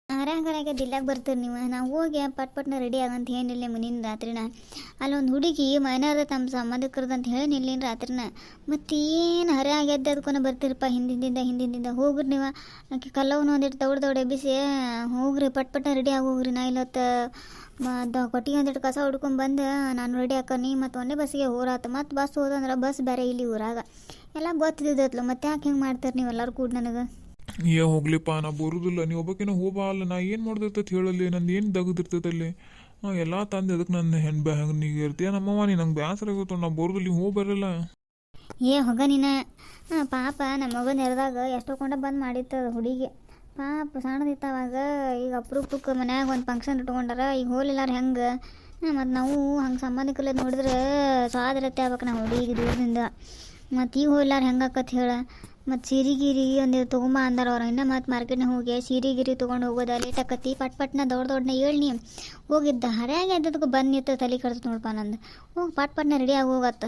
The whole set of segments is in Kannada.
ಹರಾಗರಾಗೆ ದಿಲ್ಲಾಗ ಬರ್ತೀರಿ ನೀವು. ನಾವು ಹೋಗಿ ಪಟ್ನ ರೆಡಿ ಆಗಂತ ಏನಿಲ್ಲ ಮುಂದಿನ ರಾತ್ರಿನ. ಅಲ್ಲೊಂದು ಹುಡುಗಿ ಮೈನಾರ ತಮ್ಮ ಸಂಬಂಧಿಕರದು ಅಂತ ಹೇಳಿ ನಿಲ್ಲಿನ ರಾತ್ರಿನ. ಮತ್ತೇನು ಹರ ಆಗ್ಯದ ಅದಕ್ಕೂ ಬರ್ತೀರಪ್ಪ ಹಿಂದಿಂದ ಹೋಗ್ರಿ ನೀವು. ಆಕೆ ಕಲ್ಲವನ್ನ ಒಂದಿಟ್ಟು ದೌಡ್ ಎಬ್ಬಿಸಿ ಹೋಗ್ರಿ ಪಟ್ನ ರೆಡಿ ಆಗಿ ಹೋಗ್ರಿ. ನಾ ಇಲ್ಲೊತ್ತು ಕೊಟ್ಟಿಗೆ ಒಂದಿಟ್ಟು ಕಸ ಹುಡ್ಕೊಂಡು ಬಂದು ನಾನು ರೆಡಿ ಹಾಕನಿ ಮತ್ತು ಒಂದೇ ಬಸ್ಸಿಗೆ ಹೋರಾತು. ಮತ್ತು ಬಸ್ ಹೋದಂದ್ರೆ ಬಸ್ ಬೇರೆ ಇಲ್ಲಿ ಊರಾಗ ಎಲ್ಲ ಗೊತ್ತಿದ್ದತ್ಲು. ಮತ್ತೆ ಯಾಕೆ ಹಿಂಗೆ ಮಾಡ್ತಾರೆ ನೀವು ಎಲ್ಲರೂ ಕೂಡ ನನಗೆ? ಹೋಗ್ಲಿಪ್ಪ ನಾ ಬರುದಿಲ್ಲ, ನೀವು ಒಬ್ಬಕಿನ ಹೋಗಾ ಅಲ್ಲ. ನಾ ಏನು ಮಾಡ್ದಿರ್ತೈತೆ ಹೇಳಲ್ಲಿ, ನಂದು ಏನು ದಗದಿರ್ತೈತೆ ಅಲ್ಲಿ. ಎಲ್ಲ ತಂದು ಅದಕ್ಕೆ ನನ್ನ ಹೆಣ್ಣು ಹಂಗೆ ನೀಗ ಇರ್ತೀಯ ನಮ್ಮವ್ವ. ನೀ ನಂಗೆ ಬೇಸರ ಆಗುತ್ತೆ, ನಾ ಬರೋದಿಲ್ಲ, ನೀವು ಹೋಗಿ ಬರಲ್ಲ. ಹೋಗ ನೀನು. ಪಾಪ ನಮ್ಮ ಮಗನ ನೆರೆದಾಗ ಎಷ್ಟೊಂಡ ಬಂದು ಮಾಡಿರ್ತದ ಹುಡುಗಿ. ಪಾಪ ಸಣ್ಣದಿತ್ತವಾಗ. ಈಗ ಅಪ್ರೂಪಕ್ಕೆ ಮನ್ಯಾಗ ಒಂದು ಫಂಕ್ಷನ್ ಇಟ್ಕೊಂಡಾರ. ಈಗ ಹೋಲಿಲ್ಲಾರ ಹೆಂಗೆ. ಮತ್ತು ನಾವು ಹಂಗೆ ಸಂಬಂಧಿಕಲ್ಲ ನೋಡಿದ್ರೆ ಸ್ವಾದರತ್ತೆ ಆಗ್ಬೇಕು ನಾವು ಹುಡುಗಿಗೆ ದೂರದಿಂದ. ಮತ್ತು ಈಗ ಹೋಗ್ಲಾರ ಹೆಂಗೆ ಆಕತ್ ಹೇಳ. ಮತ್ತು ಸೀರೆ ಒಂದು ತೊಗೊಂಬ ಅಂದಾರ ಅವ್ರು. ಇನ್ನೂ ಮತ್ತು ಮಾರ್ಕೆಟ್ನಾಗ ಹೋಗಿ ಸೀರೆ ತೊಗೊಂಡು ಹೋಗೋದ ಲೇಟ್ ಆಕತಿ. ಪಟ್ನ ದೊಡ್ಡ ಹೇಳಿ ಹೋಗಿದ್ದ ಹರ್ಯಾಗೆ ಎದ್ದದಕ್ಕೆ ಬಂದು ನಿಂತ ತಲೆ ಕಡ್ತದೆ ನೋಡಪ್ಪ ನಂದು. ಹೋಗಿ ಪಟ್ನ ರೆಡಿ ಆಗಿ ಹೋಗತ್ತ.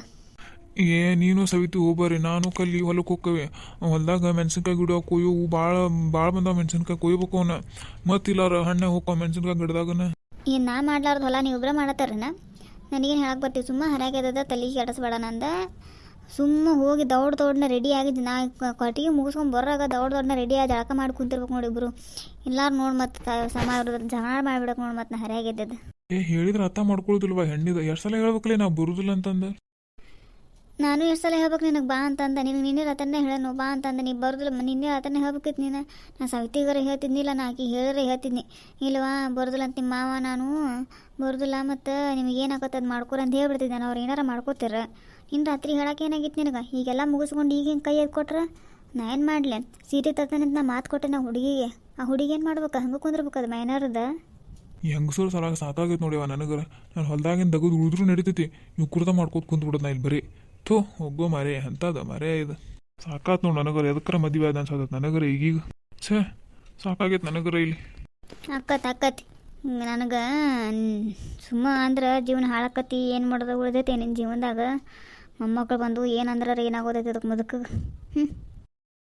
ನೀನು ಸವಿತು ಹೋಗ್ಬರ್ರಿ, ನಾನು ಕಲ್ಲಿ ಹೊಲಕ್ಕೆ ಹೋಕ್ಕವೆ. ಹೊಲ್ದಾಗ ಮೆಣಸಿನ್ಕಾಯಿ ಗಿಡ ಕೊಯ್ಯವು ಭಾಳ ಬಂದಾವ. ಮೆಣಸಿನ್ಕಾಯಿ ಕೊಯ್ಬೇಕು ಅವನ್ನ. ಮತ್ತಿಲ್ಲಾರ ಹಣ್ಣೆ ಹೋಗ್ಕೊ ಮೆಣಸಿನ್ಕಾಯಿ ಗಿಡದಾಗನ. ಏನು ನಾ ಮಾಡ್ಲಾರ್ದು ಹೊಲ ನೀವು ಇಬ್ಬರೇ ಮಾಡತ್ತಾರನ? ನನಗೇನು ಹೇಳಕ್ಕೆ ಬರ್ತೀವಿ. ಸುಮ್ಮ ಹರ್ಯಾಗೆ ಎದ್ದದ ತಲೆಗೆ ಕೆಡಿಸ್ಬೇಡ ನಂದ. ಸುಮ್ಮ ಹೋಗಿ ದೌಡ್ನ ರೆಡಿ ಆಗಿದ್ದು. ನಾ ಕೊಟ್ಟಿಗೆ ಮುಗಿಸ್ಕೊಂಡು ಬರೋವಾಗ ದೌಡ್ನ ರೆಡಿ ಆಗಿ ಜಳಕ ಮಾಡಿ ಕುಂತಿರ್ಬೇಕು ನೋಡಿಬ್ರು. ಎಲ್ಲಾರು ನೋಡಿ ಮತ್ತು ಸಮ ಜಗಳ ಮಾಡಿಬಿಡಕ್ಕೆ ನೋಡಿ. ಮತ್ತು ನಾ ಹರ್ಯಾಗೆದ್ದದ ಹೇಳಿದ್ರೆ ಅರ್ಥ ಮಾಡ್ಕೊಳ್ದಿಲ್ವ ಹೆಣ್ಣಿದ? ಎಷ್ಟು ಸಲ ಹೇಳ್ಬೇಕಲೇ ನಾ ಬರುದಿಲ್ಲ ಅಂತಂದ. ನಾನು ಎಷ್ಟು ಸಲ ಹೇಳ್ಬೇಕು ನಿನಗೆ ಬಾ ಅಂತಂದ. ನಿನಗೆ ನಿನ್ನೆ ರಾತನ್ನೇ ಹೇಳೋನು ಬಾ ಅಂತಂದ. ನೀ ಬರೋದಿಲ್ಲ. ನಿನ್ನೆ ರಾತನ್ನೇ ಹೇಳ್ಬೇಕಿತ್ತು ನೀನು. ನಾ ಸವಿತಿಗಾರ ಹೇಳ್ತಿದ್ನಿಲ್ಲ. ನಾ ಆಕಿ ಹೇಳಿದ್ರೆ ಹೇಳ್ತಿದ್ನಿ. ಇಲ್ವಾ ಬರೋದಿಲ್ಲ ಅಂತ ನಿಮ್ಮ ಮಾವ ನಾನು ಬರೋದಿಲ್ಲ ಮತ್ತು ನಿಮಗೆ ಏನಾಗತ್ತೆ ಅದು ಮಾಡ್ಕೊರ ಅಂತ ಹೇಳ್ಬಿಡ್ತಿದ್ದೆ. ಅವ್ರು ಏನಾರ ಮಾಡ್ಕೋತೀರ. ಇನ್ನು ರಾತ್ರಿ ಹೇಳಕ್ಕೆ ಏನಾಗಿತ್ತು ನಿನಗೆ? ಈಗೆಲ್ಲ ಮುಗಿಸ್ಕೊಂಡು ಈಗ ಹಿಂಗೆ ಕೈ ಎದ್ದು ಕೊಟ್ರೆ ನಾ ಏನು ಮಾಡಲಿ? ಸೀರೆ ತರ್ತಾನೆ ನಾ ಮಾತು ಕೊಟ್ಟೆ ನಾ ಹುಡುಗಿಗೆ. ಆ ಹುಡುಗಿ ಏನು ಮಾಡ್ಬೇಕು? ಹಂಗೆ ಕುಂದಿರ್ಬೇಕು. ಅದು ಮೈನಾರದ ಹೆಂಗಸರು ಸಲ ಸಾಕಾಗೈತೆ ನೋಡಿವ ನನಗರ. ನಾನು ಹೊಲ್ದಾಗಿನ ದಗದು ಉಳಿದ್ರೂ ನಡೀತೈತಿ. ನೀವು ಕುರ್ದ ಮಾಡ್ಕೋತ ಕುಂತ್ಬಿಡೋದು ನಾ ಇಲ್ಲಿ ಬರೀ. ಥೋ ಹೋಗೋ ಮರೆ ಅಂತದ ಮರೆ ಇದು ಸಾಕಾತ್ ನೋಡಿ ನನಗರ. ಎದಕ್ಕರ ಮದುವೆ ಆದ ಅನ್ಸತ್ತ ನನಗರ ಈಗೀಗ. ಛೇ ಸಾಕಾಗೈತೆ ನನಗರ ಇಲ್ಲಿ. ಅಕ್ಕತಿ ನನಗೆ ಸುಮ್ಮ ಅಂದ್ರೆ ಜೀವನ ಹಾಳಾಕತಿ. ಏನು ಮಾಡೋದು ಉಳ್ದೈತೆ ನಿನ್ನ ಜೀವನದಾಗ? ಮೊಮ್ಮಕ್ಕಳು ಬಂದು ಏನಂದ್ರೆ ಏನಾಗೋದೈತೆ ಅದಕ್ಕೆ ಮುದಕ್ಕೆ.